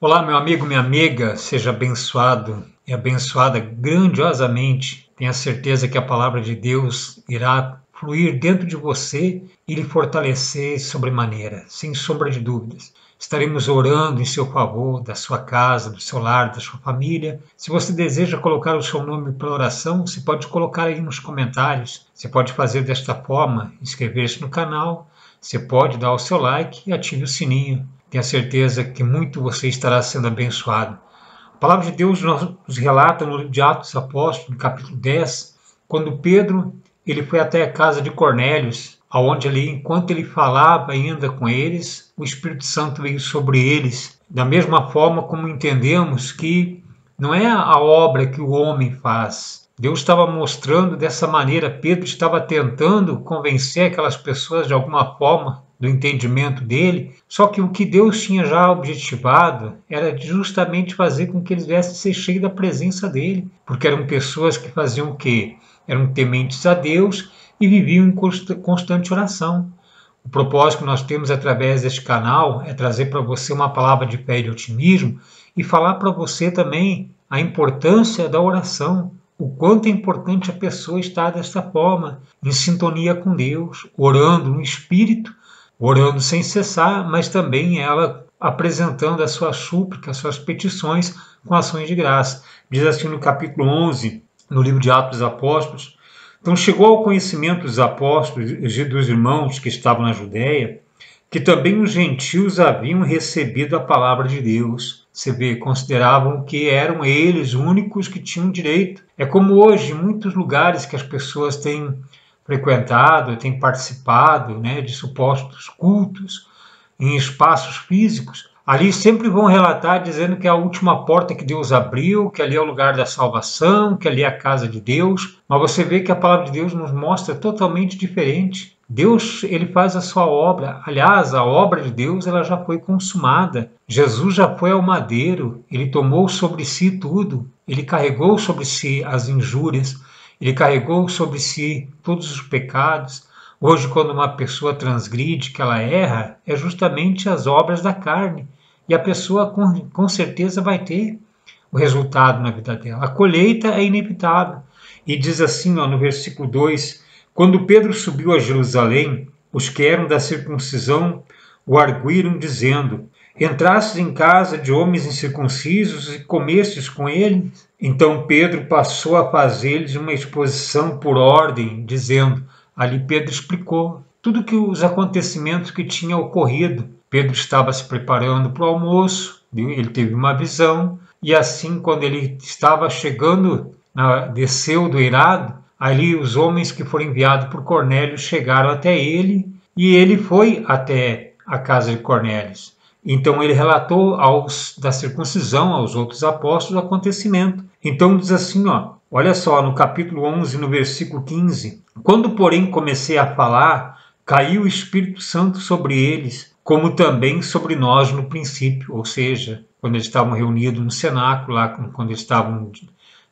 Olá, meu amigo, minha amiga, seja abençoado e abençoada grandiosamente. Tenha certeza que a palavra de Deus irá fluir dentro de você e lhe fortalecer sobremaneira, sem sombra de dúvidas. Estaremos orando em seu favor, da sua casa, do seu lar, da sua família. Se você deseja colocar o seu nome para oração, você pode colocar aí nos comentários. Você pode fazer desta forma, inscrever-se no canal. Você pode dar o seu like e ative o sininho. Tenha certeza que muito você estará sendo abençoado. A palavra de Deus nos relata no livro de Atos dos Apóstolos, no capítulo 10, quando Pedro ele foi até a casa de Cornélios, aonde ali, enquanto ele falava ainda com eles, o Espírito Santo veio sobre eles. Da mesma forma como entendemos que não é a obra que o homem faz. Deus estava mostrando dessa maneira, Pedro estava tentando convencer aquelas pessoas de alguma forma do entendimento dele, só que o que Deus tinha já objetivado era justamente fazer com que eles viessem a ser cheios da presença dele, porque eram pessoas que faziam o quê? Eram tementes a Deus e viviam em constante oração. O propósito que nós temos através deste canal é trazer para você uma palavra de fé e de otimismo e falar para você também a importância da oração, o quanto é importante a pessoa estar desta forma, em sintonia com Deus, orando no Espírito, orando sem cessar, mas também ela apresentando as suas súplicas, as suas petições com ações de graça. Diz assim no capítulo 11, no livro de Atos dos Apóstolos: então chegou ao conhecimento dos apóstolos e dos irmãos que estavam na Judéia, que também os gentios haviam recebido a palavra de Deus. Você vê, consideravam que eram eles únicos que tinham direito. É como hoje, em muitos lugares que as pessoas têm frequentado, têm participado, né, de supostos cultos em espaços físicos. Ali sempre vão relatar dizendo que é a última porta que Deus abriu, que ali é o lugar da salvação, que ali é a casa de Deus. Mas você vê que a palavra de Deus nos mostra totalmente diferente. Deus, ele faz a sua obra. Aliás, a obra de Deus, ela já foi consumada. Jesus já foi ao madeiro, ele tomou sobre si tudo. Ele carregou sobre si as injúrias, ele carregou sobre si todos os pecados. Hoje, quando uma pessoa transgride, que ela erra, é justamente as obras da carne. E a pessoa com certeza vai ter o resultado na vida dela. A colheita é inevitável. E diz assim, ó, no versículo 2: quando Pedro subiu a Jerusalém, os que eram da circuncisão o arguíram, dizendo: entrastes em casa de homens incircuncisos e comestes com eles? Então Pedro passou a fazer-lhes uma exposição por ordem, dizendo. Ali Pedro explicou tudo que os acontecimentos que tinham ocorrido. Pedro estava se preparando para o almoço, ele teve uma visão, e assim, quando ele estava chegando, desceu do eirado, ali os homens que foram enviados por Cornélio chegaram até ele, e ele foi até a casa de Cornélio. Então ele relatou da circuncisão, aos outros apóstolos, o acontecimento. Então diz assim, ó, olha só, no capítulo 11, no versículo 15: quando, porém, comecei a falar, caiu o Espírito Santo sobre eles, como também sobre nós no princípio, ou seja, quando eles estavam reunidos no cenáculo, lá quando eles estavam,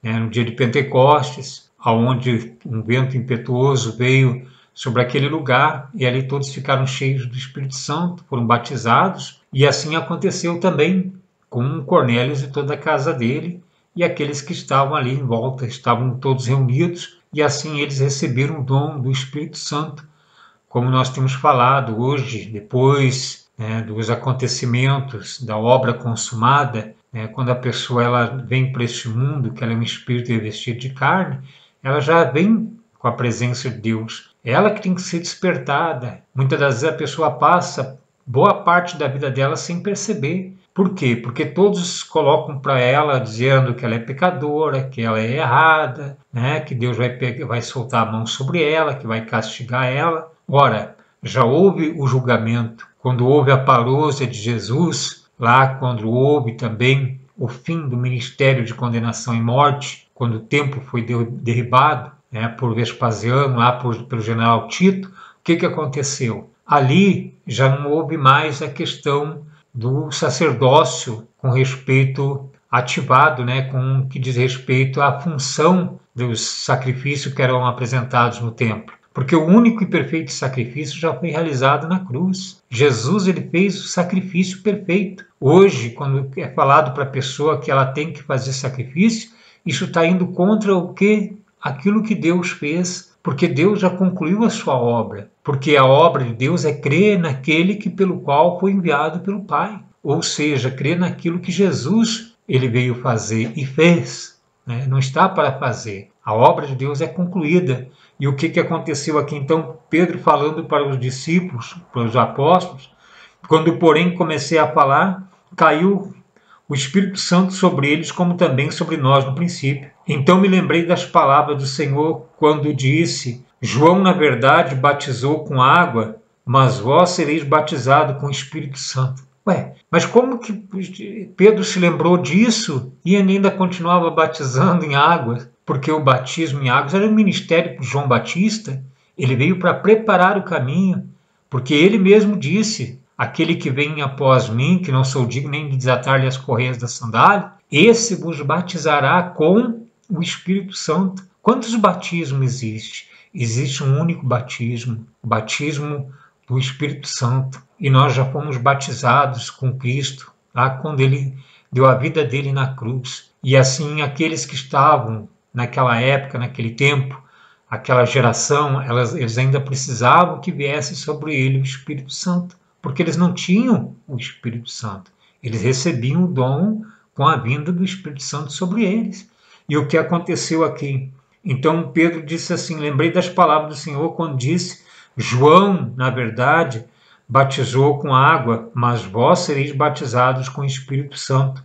né, no dia de Pentecostes, aonde um vento impetuoso veio sobre aquele lugar, e ali todos ficaram cheios do Espírito Santo, foram batizados, e assim aconteceu também com Cornélio e toda a casa dele, e aqueles que estavam ali em volta, estavam todos reunidos, e assim eles receberam o dom do Espírito Santo, como nós temos falado hoje, depois, né, dos acontecimentos, da obra consumada, né, quando a pessoa ela vem para este mundo, que ela é um espírito revestido de carne, ela já vem com a presença de Deus. É ela que tem que ser despertada. Muitas das vezes a pessoa passa boa parte da vida dela sem perceber. Por quê? Porque todos colocam para ela dizendo que ela é pecadora, que ela é errada, né? Que Deus vai soltar a mão sobre ela, que vai castigar ela. Ora, já houve o julgamento. Quando houve a parousia de Jesus, lá quando houve também o fim do ministério de condenação e morte, quando o templo foi derribado, né, por Vespasiano, lá pelo general Tito, o que aconteceu? Ali já não houve mais a questão do sacerdócio com respeito ativado, né, com que diz respeito à função dos sacrifícios que eram apresentados no templo. Porque o único e perfeito sacrifício já foi realizado na cruz. Jesus, ele fez o sacrifício perfeito. Hoje, quando é falado para a pessoa que ela tem que fazer sacrifício, isso está indo contra o que? Aquilo que Deus fez, porque Deus já concluiu a sua obra. Porque a obra de Deus é crer naquele que pelo qual foi enviado pelo Pai. Ou seja, crer naquilo que Jesus ele veio fazer e fez. Né? Não está para fazer. A obra de Deus é concluída. E o que aconteceu aqui? Então, Pedro falando para os discípulos, para os apóstolos, quando, porém, comecei a falar, caiu o Espírito Santo sobre eles, como também sobre nós no princípio. Então me lembrei das palavras do Senhor, quando disse: João, na verdade, batizou com água, mas vós sereis batizados com o Espírito Santo. Ué, mas como que Pedro se lembrou disso e ainda continuava batizando em água? Porque o batismo em águas era o ministério de João Batista. Ele veio para preparar o caminho, porque ele mesmo disse: aquele que vem após mim, que não sou digno nem de desatar-lhe as correias da sandália, esse vos batizará com o Espírito Santo. Quantos batismos existe? Existe um único batismo, o batismo do Espírito Santo. E nós já fomos batizados com Cristo, lá quando ele deu a vida dele na cruz. E assim, aqueles que estavam naquela época, naquele tempo, aquela geração, eles ainda precisavam que viesse sobre ele o Espírito Santo, porque eles não tinham o Espírito Santo. Eles recebiam o dom com a vinda do Espírito Santo sobre eles. E o que aconteceu aqui? Então Pedro disse assim, lembrei das palavras do Senhor quando disse: João, na verdade, batizou com água, mas vós sereis batizados com o Espírito Santo.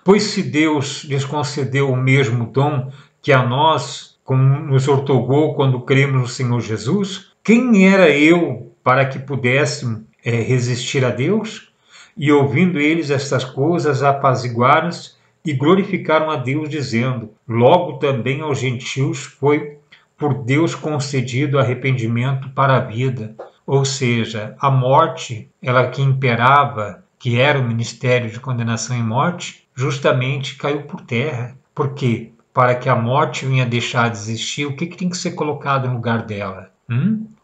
Pois se Deus lhes concedeu o mesmo dom que a nós, como nos outorgou quando cremos no Senhor Jesus, quem era eu para que pudéssemos resistir a Deus? E ouvindo eles estas coisas, apaziguaram-se e glorificaram a Deus, dizendo: logo também aos gentios foi por Deus concedido arrependimento para a vida. Ou seja, a morte, ela que imperava, que era o ministério de condenação e morte, justamente caiu por terra. Por quê? Para que a morte venha deixar de existir, o que tem que ser colocado no lugar dela?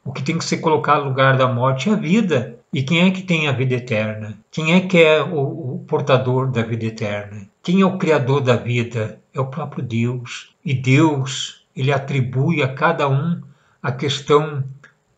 O que tem que ser colocado no lugar da morte é a vida. E quem é que tem a vida eterna? Quem é que é o portador da vida eterna? Quem é o criador da vida? É o próprio Deus. E Deus, ele atribui a cada um a questão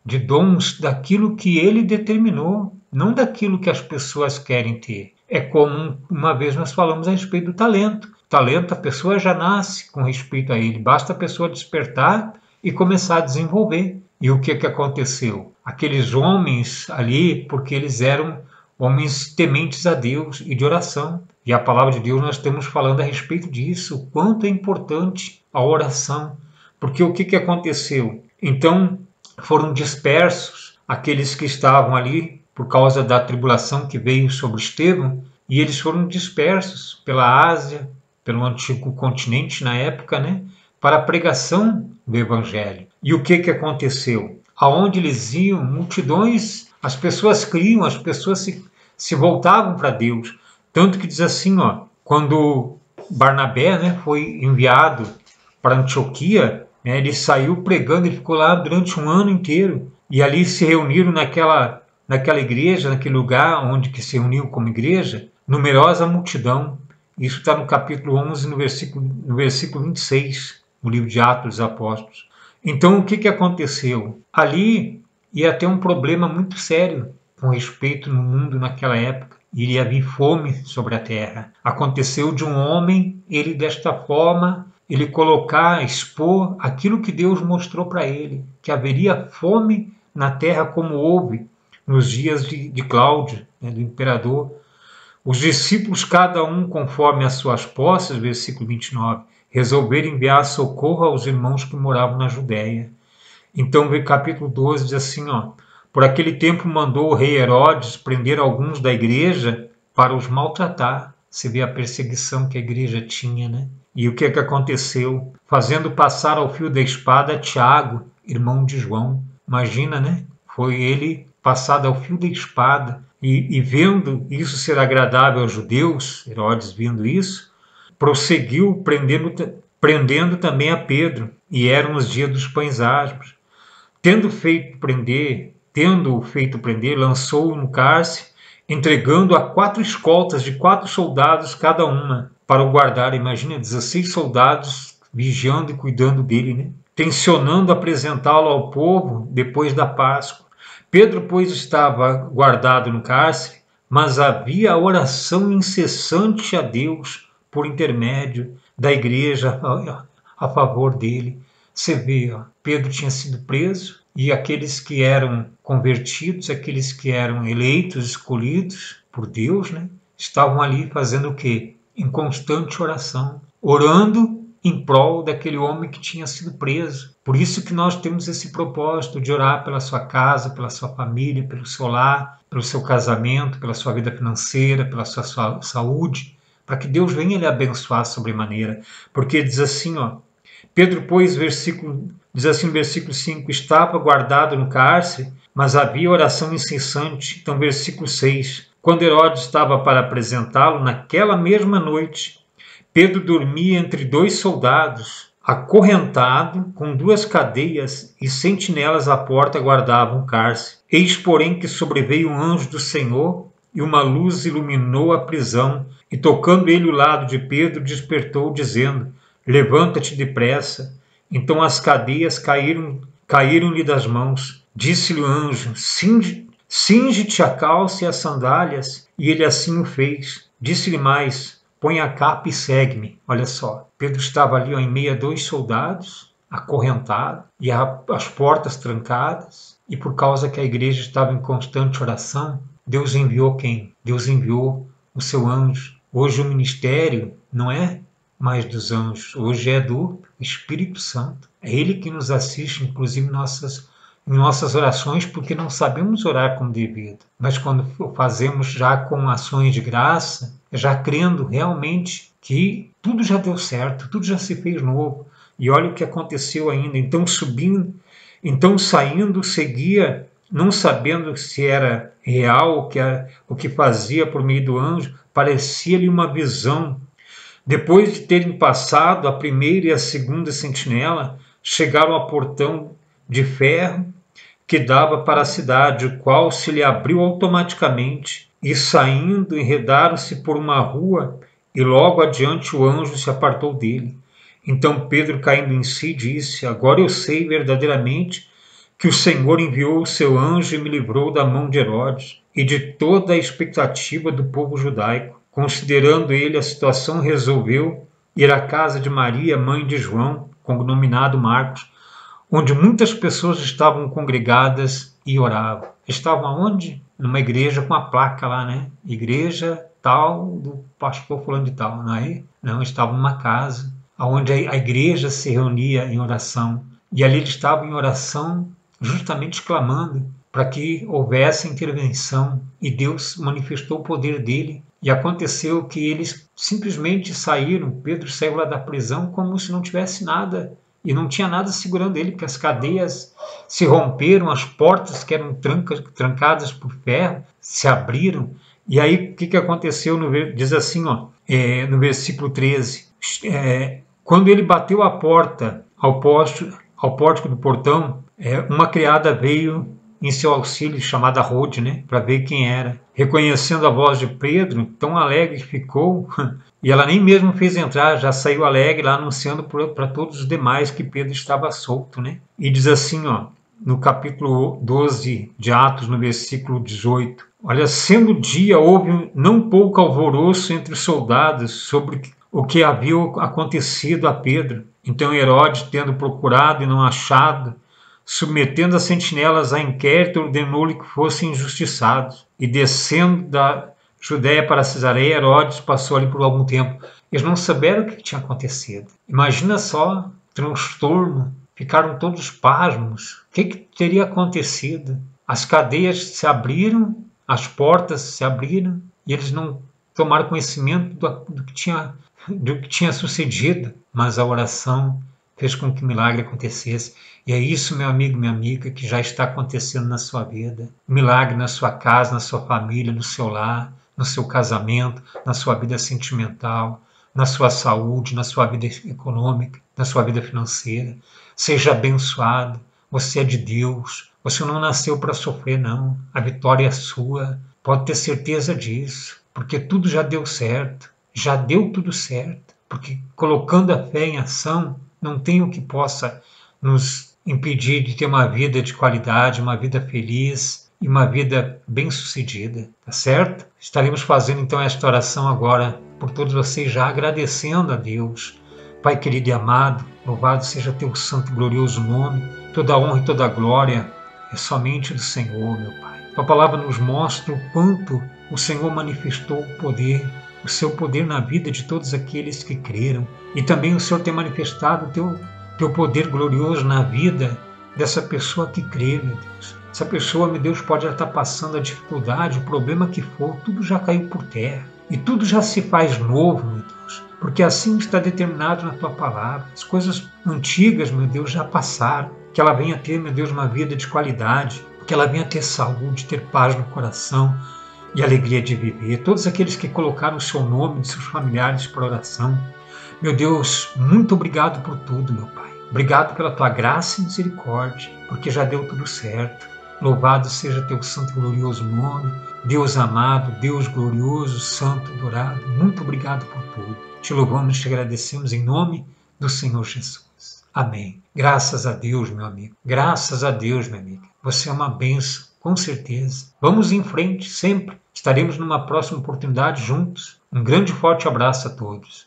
de dons daquilo que ele determinou, não daquilo que as pessoas querem ter. É como uma vez nós falamos a respeito do talento. Talento, a pessoa já nasce com respeito a ele, basta a pessoa despertar e começar a desenvolver. E o que aconteceu? Aqueles homens ali, porque eles eram homens tementes a Deus e de oração. E a palavra de Deus nós estamos falando a respeito disso, o quanto é importante a oração. Porque o que aconteceu? Então foram dispersos aqueles que estavam ali por causa da tribulação que veio sobre Estevão, e eles foram dispersos pela Ásia, pelo antigo continente na época, né, para a pregação do Evangelho. E o que aconteceu? Aonde eles iam, multidões, as pessoas criam, as pessoas se voltavam para Deus. Tanto que diz assim, quando Barnabé, né, foi enviado para Antioquia, né, ele saiu pregando, ele ficou lá durante um ano inteiro. E ali se reuniram naquela igreja, naquele lugar onde que se reuniu como igreja, numerosa multidão. Isso está no capítulo 11, no versículo 26, no livro de Atos dos Apóstolos. Então, o que aconteceu? Ali ia ter um problema muito sério com respeito no mundo naquela época. Iria vir fome sobre a terra. Aconteceu de um homem, ele desta forma, ele expor aquilo que Deus mostrou para ele, que haveria fome na terra como houve nos dias de Cláudio, né, do imperador. Os discípulos, cada um conforme as suas posses, versículo 29, resolveram enviar socorro aos irmãos que moravam na Judéia. Então, no capítulo 12 diz assim, por aquele tempo mandou o rei Herodes prender alguns da igreja para os maltratar. Você vê a perseguição que a igreja tinha, né? E o que aconteceu? Fazendo passar ao fio da espada Tiago, irmão de João. Imagina, né? Foi ele passado ao fio da espada. E vendo isso ser agradável aos judeus, Herodes vendo isso, prosseguiu prendendo também a Pedro. E eram os dias dos pães asmos. Tendo-o feito prender, lançou-o no cárcere, entregando a 4 escoltas de 4 soldados cada uma, para o guardar. Imagina, 16 soldados vigiando e cuidando dele, né? Tencionando apresentá-lo ao povo depois da Páscoa. Pedro, pois, estava guardado no cárcere, mas havia oração incessante a Deus por intermédio da igreja a favor dele. Você vê, ó, Pedro tinha sido preso e aqueles que eram convertidos, aqueles que eram eleitos, escolhidos por Deus, né, estavam ali fazendo o quê? Em constante oração, orando em prol daquele homem que tinha sido preso. Por isso que nós temos esse propósito de orar pela sua casa, pela sua família, pelo seu lar, pelo seu casamento, pela sua vida financeira, pela sua saúde, para que Deus venha lhe abençoar sobremaneira. Porque diz assim, ó, Pedro, pois, diz assim no versículo 5, estava guardado no cárcere, mas havia oração incessante. Então, versículo 6, quando Herodes estava para apresentá-lo, naquela mesma noite, Pedro dormia entre 2 soldados, acorrentado, com 2 cadeias, e sentinelas à porta guardavam o cárcere. Eis, porém, que sobreveio um anjo do Senhor, e uma luz iluminou a prisão, e tocando ele o lado de Pedro, despertou, dizendo, levanta-te depressa. Então as cadeias caíram-lhe das mãos. Disse-lhe o anjo, cinge-te a calça e as sandálias. E ele assim o fez. Disse-lhe mais, põe a capa e segue-me. Olha só, Pedro estava ali ó, em meio a 2 soldados, acorrentado, e as portas trancadas. E por causa que a igreja estava em constante oração, Deus enviou quem? Deus enviou o seu anjo. Hoje o ministério não é mais dos anjos, hoje é do Espírito Santo. É Ele que nos assiste, inclusive em nossas orações, porque não sabemos orar como devido. Mas quando fazemos já com ações de graça, já crendo realmente que tudo já deu certo, tudo já se fez novo. E olha o que aconteceu ainda. Então saindo, seguia, não sabendo se era real o que fazia por meio do anjo, parecia-lhe uma visão. Depois de terem passado a primeira e a segunda sentinela, chegaram ao portão de ferro que dava para a cidade, o qual se lhe abriu automaticamente, e saindo enredaram-se por uma rua, e logo adiante o anjo se apartou dele. Então Pedro, caindo em si, disse, agora eu sei verdadeiramente que o Senhor enviou o seu anjo e me livrou da mão de Herodes e de toda a expectativa do povo judaico. Considerando ele a situação, resolveu ir à casa de Maria, mãe de João, cognominado Marcos, onde muitas pessoas estavam congregadas e oravam. Estavam aonde? Numa igreja com a placa lá, né? Igreja tal do pastor fulano de tal, não é? Não, estavam numa casa onde a igreja se reunia em oração. E ali eles estavam em oração, justamente clamando para que houvesse intervenção. E Deus manifestou o poder dele. E aconteceu que eles simplesmente saíram, Pedro saiu lá da prisão como se não tivesse nada, e não tinha nada segurando ele, porque as cadeias se romperam, as portas que eram trancadas por ferro se abriram. E aí o que aconteceu? Diz assim, ó, no versículo 13, quando ele bateu a porta ao pórtico do portão, uma criada veio em seu auxílio, chamada Rode, né, para ver quem era. Reconhecendo a voz de Pedro, tão alegre que ficou, e ela nem mesmo fez entrar, já saiu alegre lá anunciando para todos os demais que Pedro estava solto, né? E diz assim, ó, no capítulo 12 de Atos, no versículo 18, olha, sendo dia, houve não pouco alvoroço entre os soldados sobre o que havia acontecido a Pedro. Então Herodes, tendo procurado e não achado, submetendo as sentinelas a inquérito, ordenou-lhe que fossem injustiçados. E descendo da Judéia para Cesareia, Herodes passou ali por algum tempo. Eles não souberam o que tinha acontecido. Imagina só, transtorno, ficaram todos pasmos. O que teria acontecido? As cadeias se abriram, as portas se abriram, e eles não tomaram conhecimento do que tinha sucedido. Mas a oração fez com que o milagre acontecesse. E é isso, meu amigo, minha amiga, que já está acontecendo na sua vida. Milagre na sua casa, na sua família, no seu lar, no seu casamento, na sua vida sentimental, na sua saúde, na sua vida econômica, na sua vida financeira. Seja abençoado. Você é de Deus. Você não nasceu para sofrer, não. A vitória é sua. Pode ter certeza disso, porque tudo já deu certo. Já deu tudo certo. Porque colocando a fé em ação, não tem o que possa nos impedir de ter uma vida de qualidade, uma vida feliz e uma vida bem-sucedida, tá certo? Estaremos fazendo então esta oração agora por todos vocês, já agradecendo a Deus. Pai querido e amado, louvado seja teu santo e glorioso nome. Toda a honra e toda a glória é somente do Senhor, meu Pai. Tua palavra nos mostra o quanto o Senhor manifestou o poder, o seu poder na vida de todos aqueles que creram. E também o Senhor tem manifestado o teu poder glorioso na vida dessa pessoa que crê, meu Deus. Essa pessoa, meu Deus, pode estar passando a dificuldade, o problema que for, tudo já caiu por terra. E tudo já se faz novo, meu Deus. Porque assim está determinado na tua palavra. As coisas antigas, meu Deus, já passaram. Que ela venha ter, meu Deus, uma vida de qualidade. Que ela venha ter saúde, ter paz no coração e alegria de viver. Todos aqueles que colocaram o seu nome, de seus familiares para oração. Meu Deus, muito obrigado por tudo, meu Pai. Obrigado pela tua graça e misericórdia, porque já deu tudo certo. Louvado seja teu santo e glorioso nome. Deus amado, Deus glorioso, santo, adorado. Muito obrigado por tudo. Te louvamos e te agradecemos em nome do Senhor Jesus. Amém. Graças a Deus, meu amigo. Graças a Deus, minha amiga. Você é uma bênção, com certeza. Vamos em frente, sempre. Estaremos numa próxima oportunidade juntos. Um grande e forte abraço a todos.